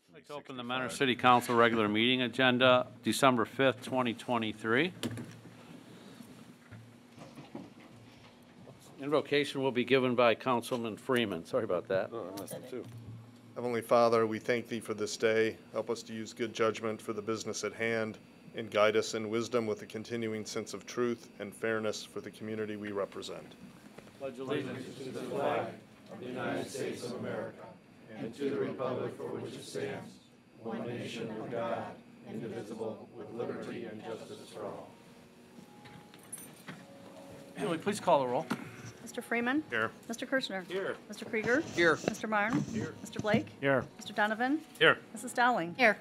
I'd like to open the Mentor City Council regular meeting agenda, December 5th, 2023. Invocation will be given by Councilman Freeman. Sorry about that. Oh, I missed it too. Heavenly Father, we thank Thee for this day. Help us to use good judgment for the business at hand, and guide us in wisdom with a continuing sense of truth and fairness for the community we represent. Pledge allegiance to the flag of the United States of America and to the republic for which it stands, one nation under God, indivisible, with liberty and justice for all. Julie, please call the roll. Mr. Freeman. Here. Mr. Kirchner. Here. Mr. Krieger. Here. Mr. Marne. Here. Mr. Blake. Here. Mr. Donovan. Here. Mrs. Dowling. Here.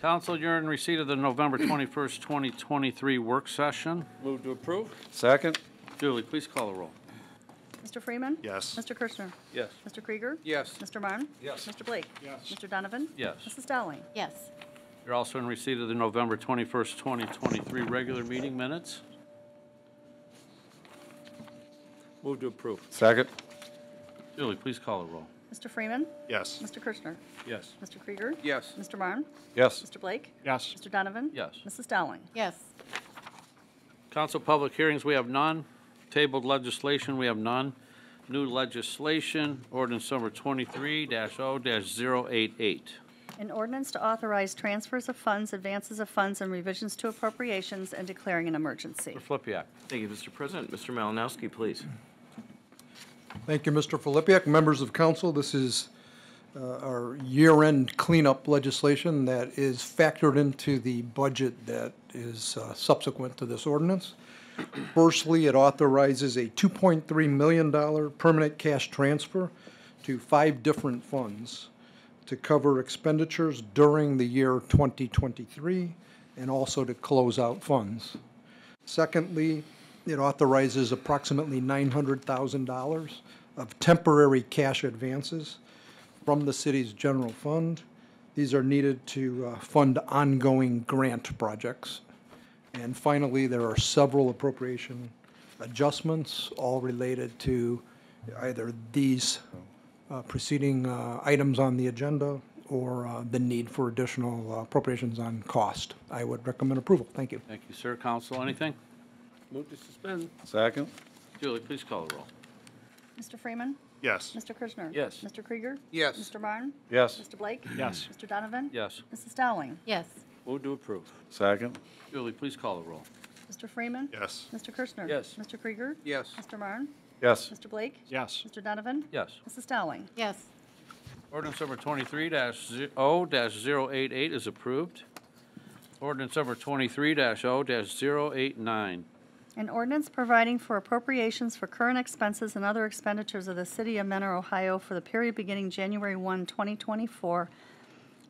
Council, you're in receipt of the November 21st, 2023 work session. Move to approve. Second. Julie, please call the roll. Mr. Freeman. Yes. Mr. Kirchner. Yes. Mr. Krieger. Yes. Mr. Marne. Yes. Mr. Blake. Yes. Mr. Donovan. Yes. Mrs. Dowling. Yes. You're also in receipt of the November 21st, 2023 regular meeting minutes. Move to approve. Second. Julie, please call the roll. Mr. Freeman. Yes. Mr. Kirchner. Yes. Mr. Krieger. Yes. Mr. Marne. Yes. Mr. Blake. Yes. Mr. Donovan. Yes. Mrs. Dowling. Yes. Council public hearings, we have none. Tabled legislation, we have none. New legislation, ordinance number 23-0-088. An ordinance to authorize transfers of funds, advances of funds, and revisions to appropriations and declaring an emergency. Mr. Flippia. Thank you, Mr. President. Mr. Malinowski, please. Thank you, Mr. Filipiak. Members of council, this is our year-end cleanup legislation that is factored into the budget that is subsequent to this ordinance. Firstly, it authorizes a $2.3 million permanent cash transfer to 5 different funds to cover expenditures during the year 2023 and also to close out funds. Secondly, it authorizes approximately $900,000 of temporary cash advances from the city's general fund. These are needed to fund ongoing grant projects. And finally, there are several appropriation adjustments, all related to either these preceding items on the agenda or the need for additional appropriations on cost. I would recommend approval. Thank you. Thank you, sir. Council, anything? Move to suspend. Second. Julie, please call the roll. Mr. Freeman. Yes. Mr. Kirchner. Yes. Mr. Krieger. Yes. Mr. Marne. Yes. Mr. Blake. Yes. Mr. Donovan. Yes. Mrs. Dowling. Yes. Move to approve. Second. Julie, please call the roll. Mr. Freeman. Yes. Mr. Kirchner. Yes. Mr. Krieger. Yes. Mr. Marne. Yes. Mr. Blake. Yes. Mr. Donovan. Yes. Mrs. Dowling. Yes. Ordinance number 23-0-088 is approved. Ordinance number 23-0-089. An ordinance providing for appropriations for current expenses and other expenditures of the City of Mentor, Ohio for the period beginning January 1, 2024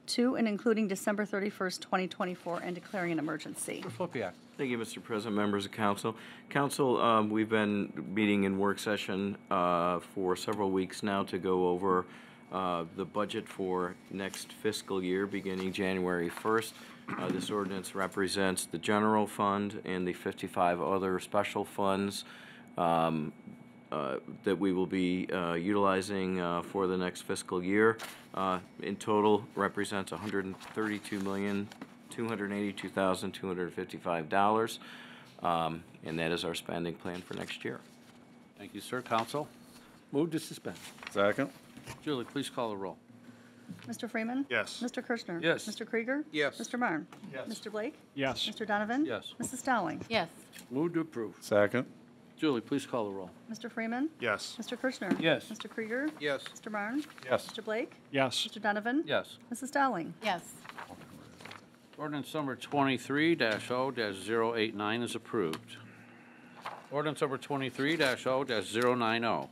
to and including December 31st, 2024, and declaring an emergency. Mr. Flippia. Thank you, Mr. President, members of council. Council, we've been meeting in work session for several weeks now to go over the budget for next fiscal year beginning January 1st. This ordinance represents the general fund and the 55 other special funds that we will be utilizing for the next fiscal year. In total, represents $132,282,255, and that is our spending plan for next year. Thank you, sir. Council. Move to suspend. Second. Julie, please call the roll. Mr. Freeman. Yes. Mr. Kirchner. Yes. Mr. Krieger. Yes. Mr. Marne. Yes. Mr. Blake. Yes. Mr. Donovan. Yes. Mrs. Dowling. Yes. Move to approve. Second. Julie, please call the roll. Mr. Freeman. Yes. Mr. Kirchner. Yes. Mr. Krieger. Yes. Mr. Marne. Yes. Mr. Blake. Yes. Mr. Donovan. Yes. Mrs. Dowling. Yes. Ordinance number 23-0-089 is approved. Ordinance number 23-0-090.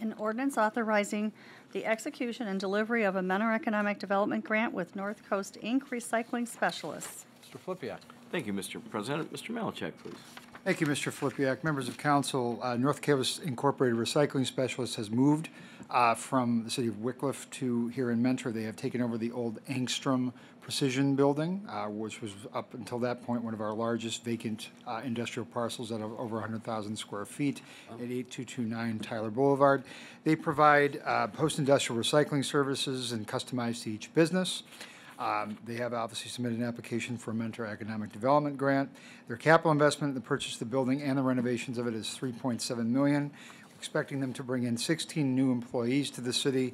An ordinance authorizing the execution and delivery of a Mentor Economic Development Grant with North Coast Inc. Recycling Specialists. Mr. Flippia. Thank you, Mr. President. Mr. Malinowski, please. Thank you, Mr. Filipiak. Members of council, North Campus Incorporated Recycling Specialist has moved from the city of Wickliffe to here in Mentor. They have taken over the old Angstrom Precision Building, which was up until that point one of our largest vacant industrial parcels at over 100,000 square feet at 8229 Tyler Boulevard. They provide post-industrial recycling services and customized to each business. They have obviously submitted an application for a Mentor Economic Development Grant. Their capital investment in the purchase of the building and the renovations of it is $3.7 million. We're expecting them to bring in 16 new employees to the city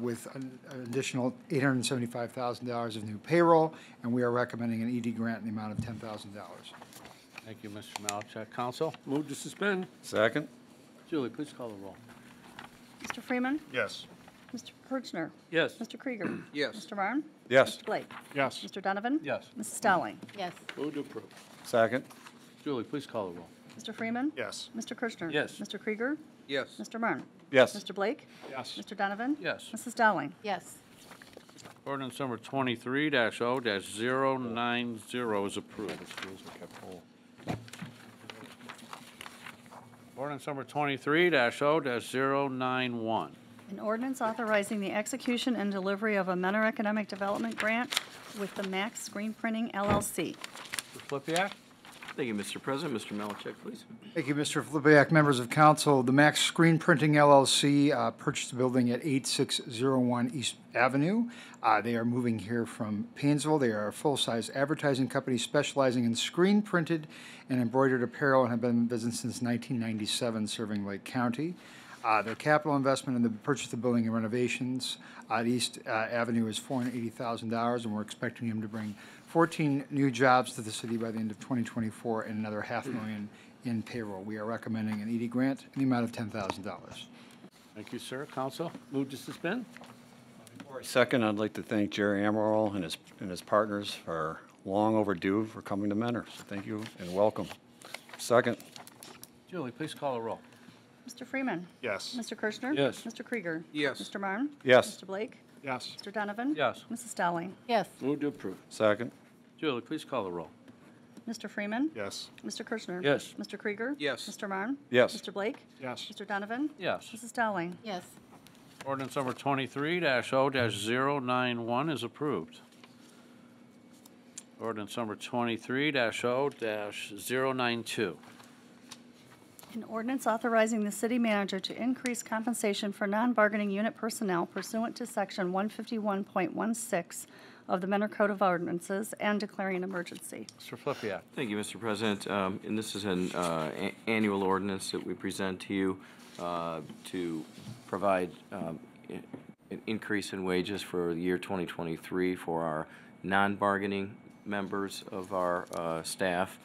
with an additional $875,000 of new payroll, and we are recommending an ED grant in the amount of $10,000. Thank you, Mr. Malachek. Counsel? Move to suspend. Second. Julie, please call the roll. Mr. Freeman. Yes. Mr. Kirchner. Yes. Mr. Krieger. Yes. Mr. Marne. Yes. Mr. Blake. Yes. Mr. Donovan. Yes. Mrs. Dowling. Yes. Move to approve. Second. Julie, please call the roll. Mr. Freeman. Yes. Mr. Kirchner. Yes. Mr. Krieger. Yes. Mr. Marne. Yes. Mr. Blake. Yes. Mr. Donovan. Yes. Mrs. Dowling. Yes. Ordinance number 23-0-090 is approved. Ordinance number 23-0-091. An ordinance authorizing the execution and delivery of a Mentor Economic Development Grant with the Max Screen Printing LLC. Mr. Flippia? Thank you, Mr. President. Mr. Malachek, please. Thank you, Mr. Filipiak. Members of council, the Max Screen Printing LLC purchased a building at 8601 East Avenue. They are moving here from Painesville. They are a full-size advertising company specializing in screen printed and embroidered apparel and have been in business since 1997, serving Lake County. Their capital investment in the purchase of the building and renovations at East Avenue is $480,000, and we're expecting him to bring 14 new jobs to the city by the end of 2024 and another $500,000 in payroll. We are recommending an ED grant in the amount of $10,000. Thank you, sir. Counsel? Move to suspend. Second, I'd like to thank Jerry Amaral and his partners for long overdue for coming to Mentor. So thank you and welcome. Second. Julie, please call the roll. Mr. Freeman. Yes. Mr. Kirchner. Yes. Mr. Krieger. Yes. Mr. Marne. Yes. Mr. Blake. Yes. Mr. Donovan. Yes. Mrs. Dowling. Yes. Move to approve. Second. Julie, please call the roll. Mr. Freeman. Yes. Mr. Kirchner. Yes. Mr. Krieger. Yes. Mr. Marne. Yes. Mr. Blake. Yes. Mr. Donovan. Yes. Mrs. Dowling. Yes. Ordinance number 23-0-091 is approved. Ordinance number 23-0-092. An ordinance authorizing the city manager to increase compensation for non-bargaining unit personnel pursuant to Section 151.16 of the Mentor Code of Ordinances and declaring an emergency. Mr. Flippia? Thank you, Mr. President. And this is an annual ordinance that we present to you to provide an increase in wages for the year 2023 for our non-bargaining members of our staff.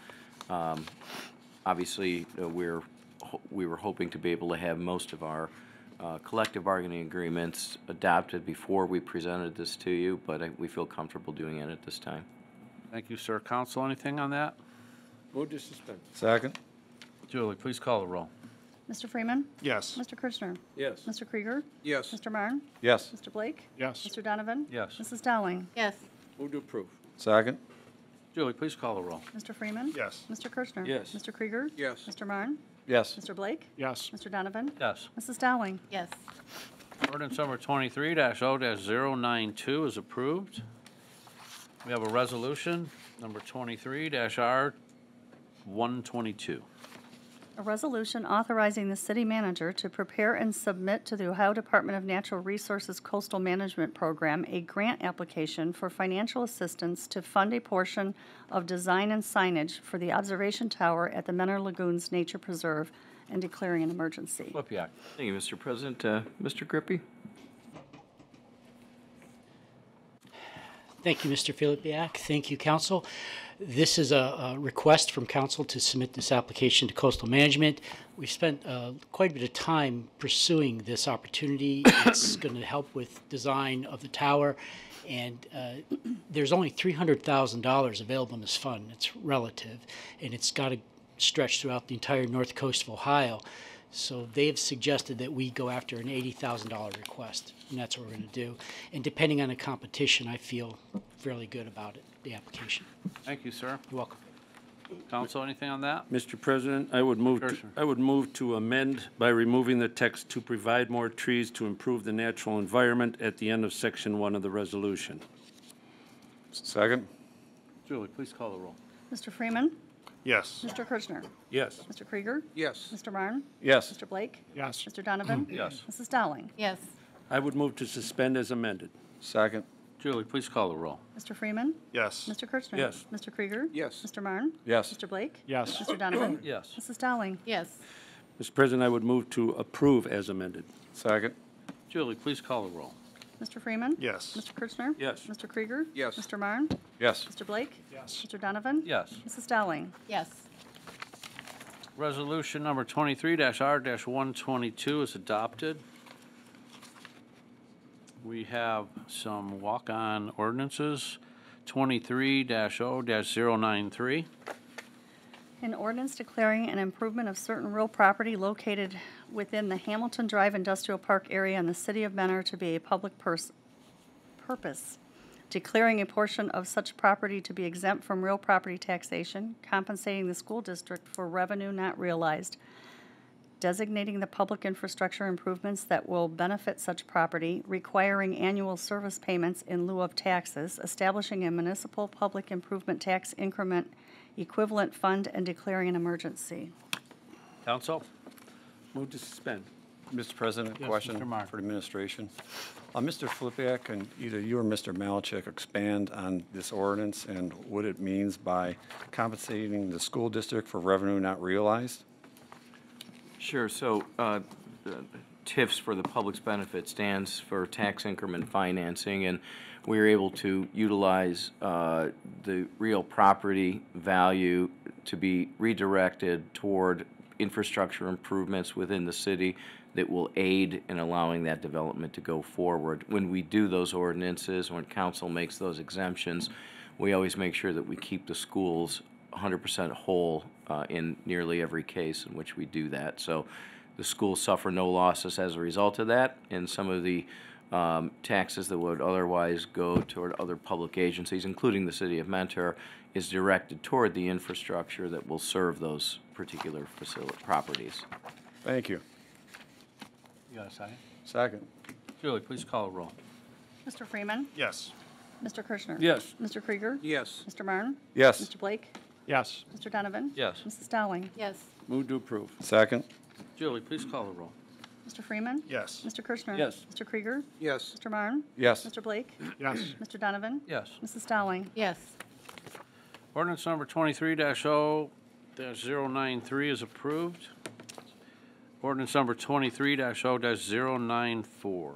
Obviously, we were hoping to be able to have most of our collective bargaining agreements adopted before we presented this to you, but we feel comfortable doing it at this time. Thank you, sir. Counsel, anything on that? Move to suspend. Second. Julie, please call the roll. Mr. Freeman. Yes. Mr. Kirchner. Yes. Mr. Krieger. Yes. Mr. Marne. Yes. Mr. Blake. Yes. Mr. Donovan. Yes. Mrs. Dowling. Yes. Move to approve. Second. Julie, please call the roll. Mr. Freeman. Yes. Mr. Kirchner. Yes. Mr. Krieger. Yes. Mr. Marne. Yes. Mr. Blake. Yes. Mr. Donovan. Yes. Mrs. Dowling. Yes. Ordinance number 23-0-092 is approved. We have a resolution, number 23-R-122. A resolution authorizing the city manager to prepare and submit to the Ohio Department of Natural Resources Coastal Management Program a grant application for financial assistance to fund a portion of design and signage for the observation tower at the Mentor Lagoons Nature Preserve and declaring an emergency. Flippia? Thank you, Mr. President. Mr. Grippy? Thank you, Mr. Filipiak. Thank you, Council. This is a request from Council to submit this application to Coastal Management. We've spent quite a bit of time pursuing this opportunity. It's going to help with design of the tower, and there's only $300,000 available in this fund. It's relative, and it's got to stretch throughout the entire north coast of Ohio. So they have suggested that we go after an $80,000 request, and that's what we're going to do. And depending on the competition, I feel fairly good about it, the application. Thank you, sir. You're welcome. Council, anything on that? Mr. President, I would move, Kirschner. I would move to amend by removing the text "to provide more trees to improve the natural environment" at the end of Section 1 of the resolution. Second? Julie, please call the roll. Mr. Freeman. Yes. Mr. Kirchner. Yes. Mr. Krieger. Yes. Mr. Marne. Yes. Mr. Blake. Yes. Mr. Donovan. Yes. Mrs. Dowling. Yes. I would move to suspend as amended. Second? Julie, please call the roll. Mr. Freeman. Yes. Mr. Kirchner. Yes. Mr. Krieger. Yes. Mr. Marne. Yes. Mr. Blake. Yes. Mr. Donovan. Yes. Mrs. Dowling. Yes. Mr. President, I would move to approve as amended. Second? Julie, please call the roll. Mr. Freeman. Yes. Mr. Kirchner. Yes. Mr. Krieger. Yes. Mr. Marne. Yes. Mr. Blake. Yes. Mr. Donovan. Yes. Mrs. Dowling. Yes. Resolution number 23-R-122 is adopted. We have some walk-on ordinances. 23-0-093. An ordinance declaring an improvement of certain real property located within the Hamilton Drive Industrial Park area in the city of Mentor to be a public purpose, declaring a portion of such property to be exempt from real property taxation, compensating the school district for revenue not realized, designating the public infrastructure improvements that will benefit such property, requiring annual service payments in lieu of taxes, establishing a municipal public improvement tax increment equivalent fund, and declaring an emergency. Council? Move to suspend. Mr. President, Yes, question Mr. Marne. for the administration. Mr. Filipiak, can either you or Mr. Malachek expand on this ordinance and what it means by compensating the school district for revenue not realized? Sure. So TIFs, for the public's benefit, stands for tax increment financing, and we are able to utilize the real property value to be redirected toward infrastructure improvements within the city that will aid in allowing that development to go forward. When we do those ordinances, when council makes those exemptions, we always make sure that we keep the schools 100% whole in nearly every case in which we do that. So the schools suffer no losses as a result of that, and some of the taxes that would otherwise go toward other public agencies, including the city of Mentor, is directed toward the infrastructure that will serve those particular properties. Thank you. You got a second? Second? Julie, please call the roll. Mr. Freeman. Yes. Mr. Kirchner. Yes. Mr. Krieger. Yes. Mr. Marne. Yes. Mr. Blake. Yes. Mr. Donovan. Yes. Mrs. Dowling. Yes. Move to approve. Second? Julie, please call the roll. Mr. Freeman. Yes. Mr. Kirchner. Yes. Mr. Krieger. Yes. Mr. Marne. Yes. Mr. Blake. Yes. Mr. Donovan. Yes. Mrs. Dowling. Yes. Ordinance number 23-0-093 is approved. Ordinance number 23-0-094.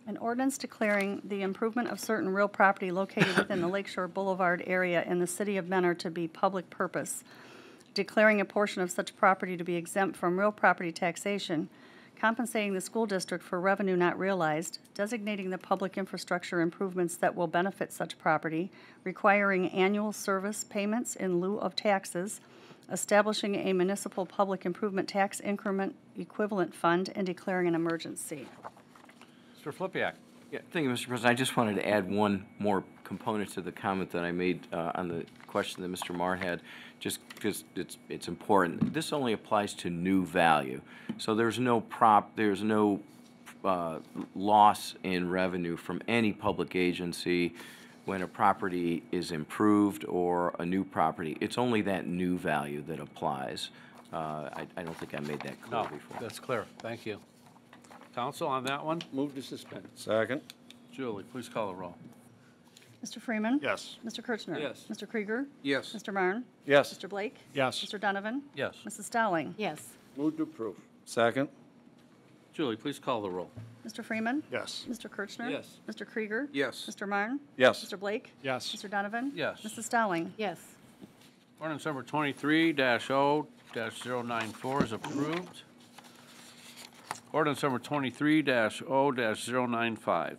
An ordinance declaring the improvement of certain real property located within the Lakeshore Boulevard area in the city of Mentor to be public purpose, declaring a portion of such property to be exempt from real property taxation, compensating the school district for revenue not realized, designating the public infrastructure improvements that will benefit such property, requiring annual service payments in lieu of taxes, establishing a municipal public improvement tax increment equivalent fund, and declaring an emergency. Mr. Flipiak? Yeah, thank you, Mr. President. I just wanted to add one more component to the comment that I made on the question that Mr. Marr had, just because it's important. This only applies to new value, so there's no loss in revenue from any public agency when a property is improved or a new property. It's only that new value that applies. I don't think I made that clear No, before. that's clear. Thank you. Council, on that one? Move to suspend. Second? Julie, please call the roll. Mr. Freeman. Yes. Mr. Kirchner. Yes. Mr. Krieger. Yes. Mr. Marne. Yes. Mr. Blake. Yes. Mr. Donovan. Yes. Mrs. Dowling. Yes. Move to approve. Second? Julie, please call the roll. Mr. Freeman. Yes. Mr. Kirchner. Yes. Mr. Krieger. Yes. Mr. Marne. Yes. Mr. Blake. Yes. Mr. Donovan. Yes. Mrs. Dowling. Yes. Ordinance number 23-0-094 is approved. Ordinance number 23-0-095.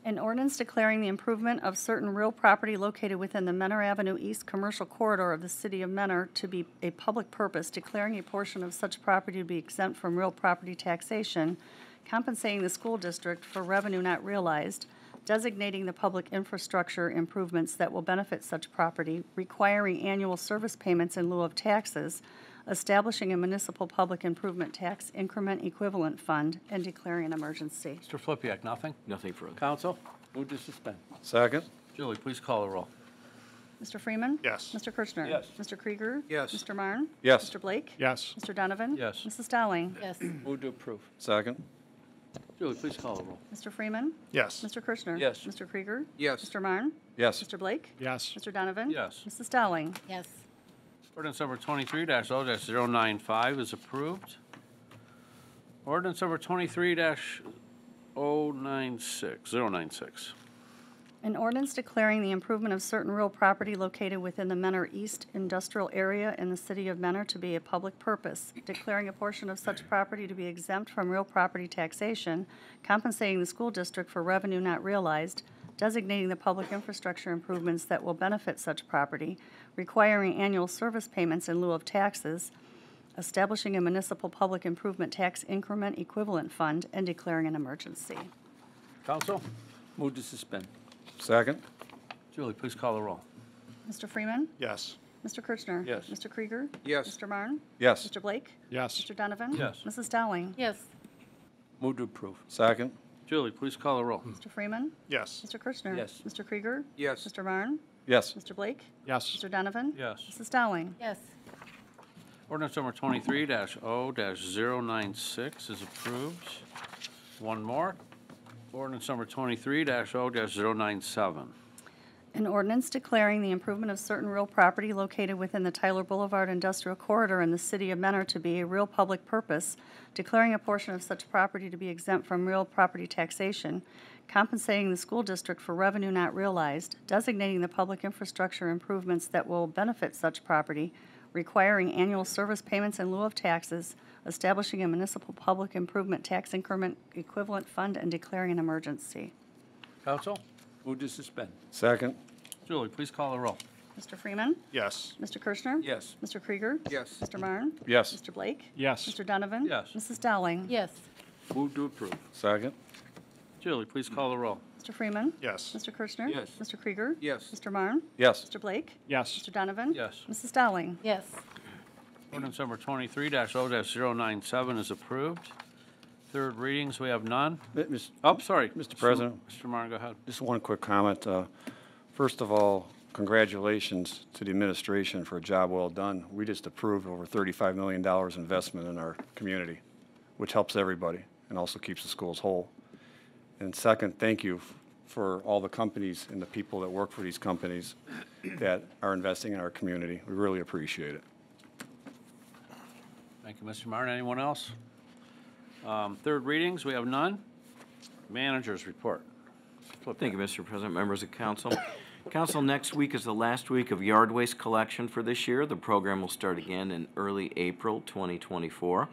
An ordinance declaring the improvement of certain real property located within the Mentor Avenue East Commercial Corridor of the city of Mentor to be a public purpose, declaring a portion of such property to be exempt from real property taxation, compensating the school district for revenue not realized, designating the public infrastructure improvements that will benefit such property, requiring annual service payments in lieu of taxes, establishing a municipal public improvement tax increment equivalent fund, and declaring an emergency. Mr. Flippia, nothing? Nothing further. Counsel? Move to suspend. Second? Julie, please call the roll. Mr. Freeman? Yes. Mr. Kirchner? Yes. Mr. Krieger? Yes. Mr. Marne? Yes. Mr. Blake? Yes. Mr. Donovan? Yes. Mrs. Dowling? Yes. Move to approve. Second? Julie, please call the roll. Mr. Freeman? Yes. Mr. Kirchner? Yes. Mr. Krieger? Yes. Mr. Marne? Yes. Mr. Blake? Yes. Mr. Donovan? Yes. Mrs. Dowling? Yes. Ordinance number 23-0-095 is approved. Ordinance number 23-096. An ordinance declaring the improvement of certain real property located within the Menor East Industrial Area in the city of Menor to be a public purpose, declaring a portion of such property to be exempt from real property taxation, compensating the school district for revenue not realized, designating the public infrastructure improvements that will benefit such property, requiring annual service payments in lieu of taxes, establishing a municipal public improvement tax increment equivalent fund, and declaring an emergency. Counsel? Move to suspend. Second? Julie, please call the roll. Mr. Freeman? Yes. Mr. Kirchner? Yes. Mr. Krieger? Yes. Mr. Marne? Yes. Mr. Blake? Yes. Mr. Donovan? Yes. Mrs. Dowling? Yes. Move to approve. Second? Julie, please call the roll. Mr. Freeman? Yes. Mr. Kirchner? Yes. Mr. Krieger? Yes. Mr. Marne? Yes. Mr. Blake? Yes. Mr. Donovan? Yes. Mrs. Dowling? Yes. Ordinance number 23-0-096 is approved. One more. Ordinance number 23-0-097. An ordinance declaring the improvement of certain real property located within the Tyler Boulevard Industrial Corridor in the city of Menor to be a real public purpose, declaring a portion of such property to be exempt from real property taxation, compensating the school district for revenue not realized, designating the public infrastructure improvements that will benefit such property, requiring annual service payments in lieu of taxes, establishing a municipal public improvement tax increment equivalent fund, and declaring an emergency. Counsel? Move to suspend. Second? Julie, please call the roll. Mr. Freeman? Yes. Mr. Kirchner? Yes. Mr. Krieger? Yes. Mr. Marne? Yes. Mr. Blake? Yes. Mr. Donovan? Yes. Mrs. Dowling? Yes. Move to approve. Second? Julie, please call the roll. Mr. Freeman? Yes. Mr. Kirchner? Yes. Mr. Krieger? Yes. Mr. Marne? Yes. Mr. Blake? Yes. Mr. Donovan? Yes. Mrs. Dowling? Yes. Ordinance number 23-0-097 is approved. Third readings, we have none. Oh, sorry. Mr. President. Mr. Marne, go ahead. Just one quick comment. First of all, congratulations to the administration for a job well done. We just approved over $35 million investment in our community, which helps everybody and also keeps the schools whole. And second, thank you for all the companies and the people that work for these companies that are investing in our community. We really appreciate it. Thank you, Mr. Martin. Anyone else? Third readings, we have none. Managers report. Thank you, Mr. President, members of council. Council, next week is the last week of yard waste collection for this year. The program will start again in early April 2024.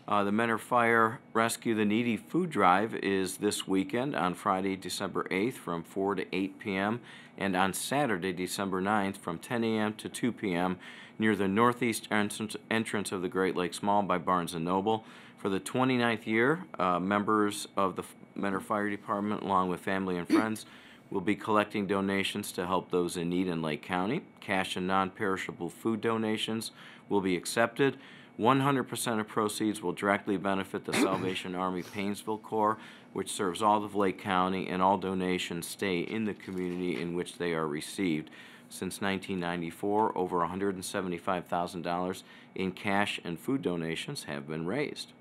The Menor Fire Rescue the Needy Food Drive is this weekend on Friday, December 8th from 4 to 8 p.m. and on Saturday, December 9th from 10 a.m. to 2 p.m. near the northeast entrance of the Great Lakes Mall by Barnes & Noble. For the 29th year, members of the Menor Fire Department, along with family and friends, will be collecting donations to help those in need in Lake County. Cash and non-perishable food donations will be accepted. 100% of proceeds will directly benefit the Salvation Army Painesville Corps, which serves all of Lake County, and all donations stay in the community in which they are received. Since 1994, over $175,000 in cash and food donations have been raised.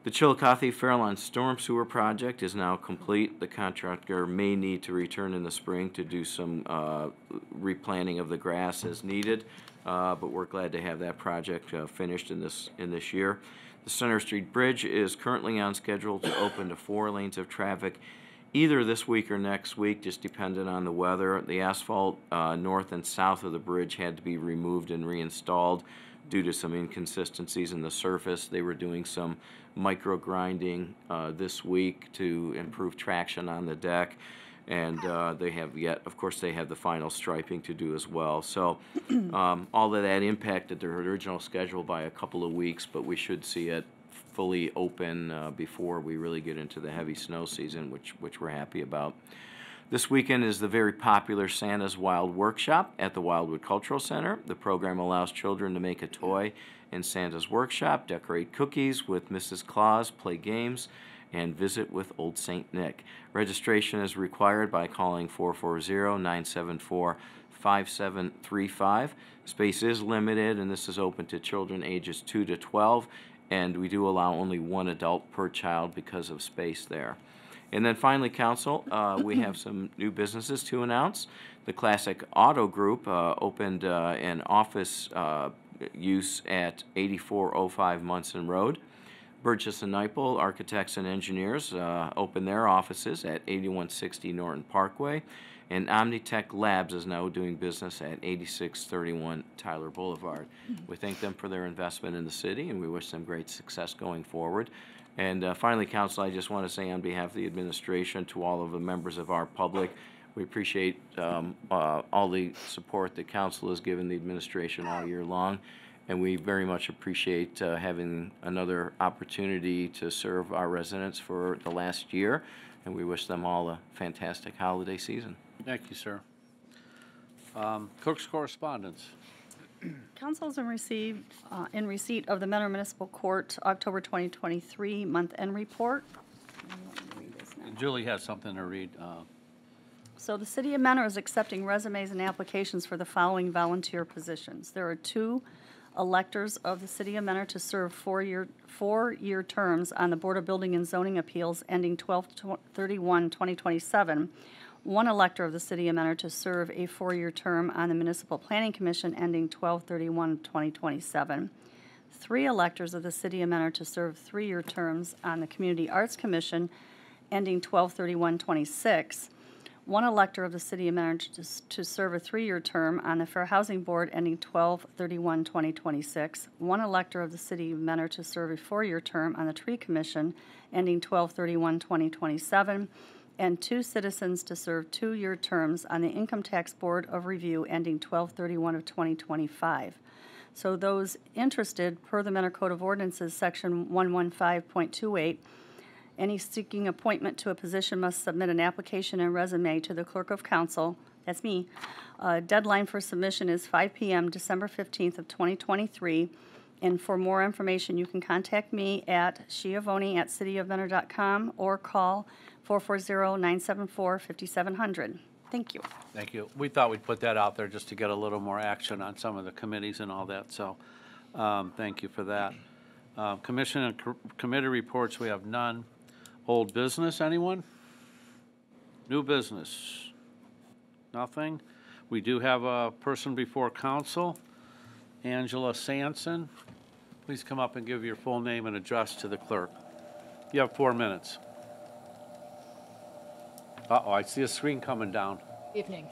The Chillicothe-Fairlawn Storm Sewer Project is now complete. The contractor may need to return in the spring to do some replanting of the grass as needed, but we're glad to have that project finished in this year. The Center Street Bridge is currently on schedule to open to 4 lanes of traffic either this week or next week, just dependent on the weather. The asphalt north and south of the bridge had to be removed and reinstalled due to some inconsistencies in the surface. They were doing some micro grinding this week to improve traction on the deck, and they have the final striping to do as well. So all of that impacted their original schedule by a couple of weeks, but we should see it fully open before we really get into the heavy snow season, which we're happy about. This weekend is the very popular Santa's Wild Workshop at the Wildwood Cultural Center. The program allows children to make a toy in Santa's workshop, decorate cookies with Mrs. Claus, play games, and visit with Old St. Nick. Registration is required by calling 440-974-5735. Space is limited, and this is open to children ages 2 to 12, and we do allow only one adult per child because of space there. And then finally, Council, we have some new businesses to announce. The Classic Auto Group opened an office use at 8405 Munson Road. Burgess & Nyepel Architects and Engineers opened their offices at 8160 Norton Parkway. And Omnitech Labs is now doing business at 8631 Tyler Boulevard. We thank them for their investment in the city, and we wish them great success going forward. And finally, Council, I just want to say on behalf of the administration to all of the members of our public, we appreciate all the support that Council has given the administration all year long, and we very much appreciate having another opportunity to serve our residents for the last year, and we wish them all a fantastic holiday season. Thank you, sir. Clerk's correspondence. Council is in receipt of the Mentor Municipal Court October 2023 month-end report. Julie has something to read. So the City of Mentor is accepting resumes and applications for the following volunteer positions. There are 2 electors of the City of Mentor to serve four-year terms on the Board of Building and Zoning Appeals ending 12/31/2027. 1 elector of the City of Mentor to serve a 4-year term on the Municipal Planning Commission ending 12/31/2027. 3 electors of the City of Mentor to serve 3-year terms on the Community Arts Commission ending 12/31/26. 1 elector of the City of Mentor to serve a 3-year term on the Fair Housing Board ending 12/31/2026. 1 elector of the City of Mentor to serve a 4-year term on the Tree Commission ending 12/31/2027. And 2 citizens to serve 2-year terms on the Income Tax Board of Review ending 12/31/2025. So those interested, per the Mentor Code of Ordinances, Section 115.28, any seeking appointment to a position must submit an application and resume to the Clerk of Council. That's me. Deadline for submission is 5 p.m. December 15th of 2023. And for more information, you can contact me at shiavoni@cityofmentor.com or call 440-974-5700. Thank you. Thank you. We thought we'd put that out there just to get a little more action on some of the committees and all that, so thank you for that. Commission and committee reports, we have none. Old business, anyone? New business? Nothing? We do have a person before council, Angela Sanson. Please come up and give your full name and address to the clerk. You have 4 minutes. Uh-oh, I see a screen coming down. Evening.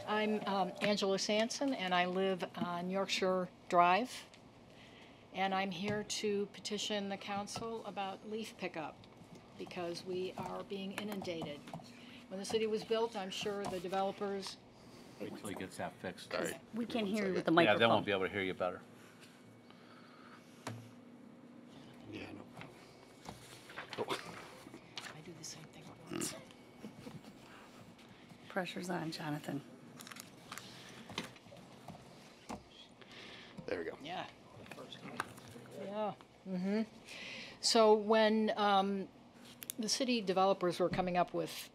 I'm Angela Sanson, and I live on Yorkshire Drive. And I'm here to petition the council about leaf pickup because we are being inundated. When the city was built, I'm sure the developers. Wait till he gets that fixed. We can't hear you with the Yeah, microphone. they won't be able to hear you better. I do the same thing once. Pressure's on, Jonathan. There we go. Yeah. Yeah. So when the city developers were coming up with,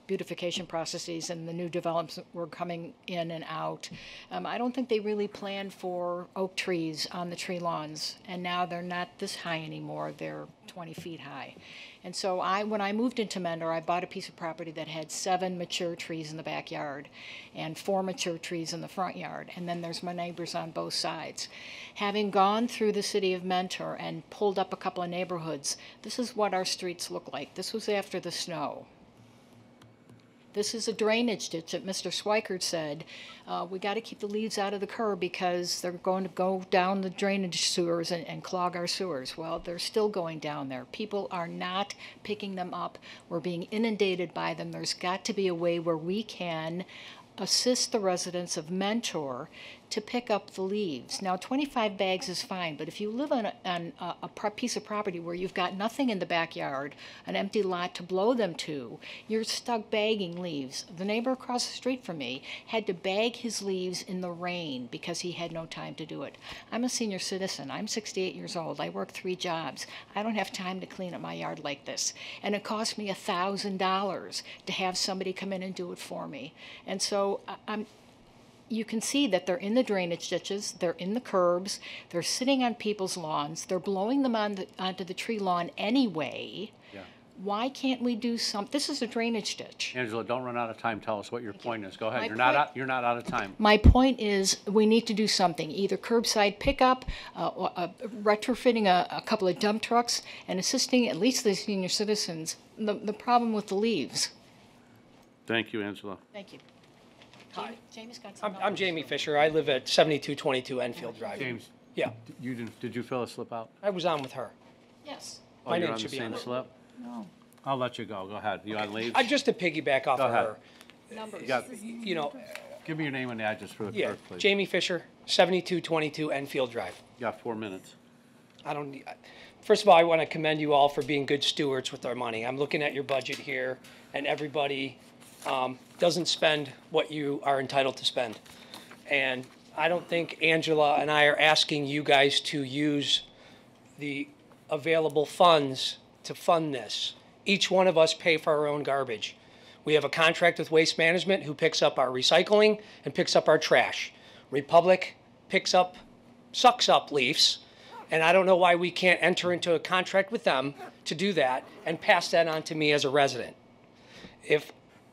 beautification processes and the new developments were coming in and out, I don't think they really planned for oak trees on the tree lawns. And now they're not this high anymore. They're 20 feet high. And so when I moved into Mentor, I bought a piece of property that had 7 mature trees in the backyard and 4 mature trees in the front yard. And then there's my neighbors on both sides. Having gone through the city of Mentor and pulled up a couple of neighborhoods, this is what our streets look like. This was after the snow. This is a drainage ditch that Mr. Schweikert said, we got to keep the leaves out of the curb because they're going to go down the drainage sewers and clog our sewers. Well, they're still going down there. People are not picking them up. We're being inundated by them. There's got to be a way where we can assist the residents of Mentor to pick up the leaves. Now, 25 bags is fine, but if you live on a piece of property where you've got nothing in the backyard, an empty lot to blow them to, you're stuck bagging leaves. The neighbor across the street from me had to bag his leaves in the rain because he had no time to do it. I'm a senior citizen. I'm 68 years old. I work 3 jobs. I don't have time to clean up my yard like this. And it cost me $1,000 to have somebody come in and do it for me. And so you can see that they're in the drainage ditches, they're in the curbs, they're sitting on people's lawns, they're blowing them onto the tree lawn anyway. Yeah. Why can't we do this is a drainage ditch. Angela, don't run out of time. Tell us what your point is. Go ahead. My You're not out of time. My point is, we need to do something, either curbside pickup, retrofitting a couple of dump trucks, and assisting at least the senior citizens. The problem with the leaves. Thank you, Angela. Thank you. Jamie's got some I'm numbers. Jamie Fisher. I live at 7222 Enfield Drive. James, Yeah, did you fill a slip out? I was on with her. Yes. Oh, My you're name on the should be same on it. slip? No. I'll let you go. Go ahead. You on leave? Just to piggyback off Go of ahead. her, Numbers. you know, Give me your name and address for the yeah, clerk, please. Jamie Fisher, 7222 Enfield Drive. You got 4 minutes. First of all, I want to commend you all for being good stewards with our money. I'm looking at your budget here, and everybody doesn't spend what you are entitled to spend. And I don't think Angela and I are asking you guys to use the available funds to fund this. Each one of us pay for our own garbage. We have a contract with Waste Management who picks up our recycling and picks up our trash. Republic sucks up leaves, and I don't know why we can't enter into a contract with them to do that and pass that on to me as a resident.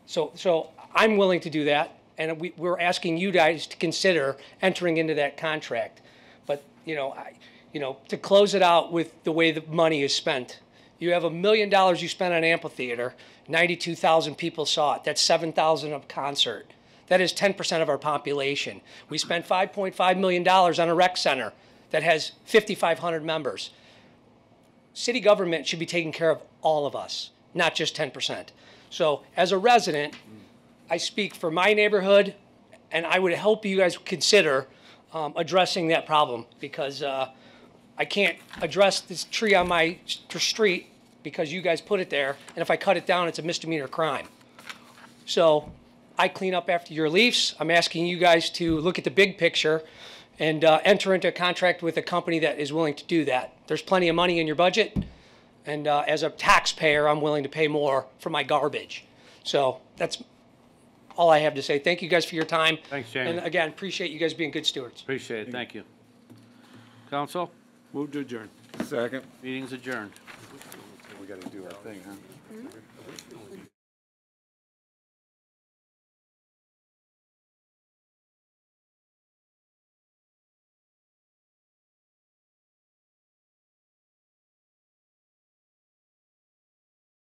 So I'm willing to do that, and we're asking you guys to consider entering into that contract. But to close it out with the way the money is spent, you have $1 million you spent on amphitheater. 92,000 people saw it. That's 7,000 a concert. That is 10% of our population. We spent $5.5 million on a rec center that has 5,500 members. City government should be taking care of all of us, not just 10%. So as a resident, I speak for my neighborhood, and I would hope you guys consider addressing that problem, because I can't address this tree on my street because you guys put it there, and if I cut it down, it's a misdemeanor crime. So I clean up after your leaves. I'm asking you guys to look at the big picture and enter into a contract with a company that is willing to do that. There's plenty of money in your budget, and as a taxpayer, I'm willing to pay more for my garbage. So that's all I have to say. Thank you guys for your time. Thanks, Jamie. And again, appreciate you guys being good stewards. Appreciate it. Thank you. Council, Move to adjourn. Second. meeting's adjourned. We got to do our thing, huh?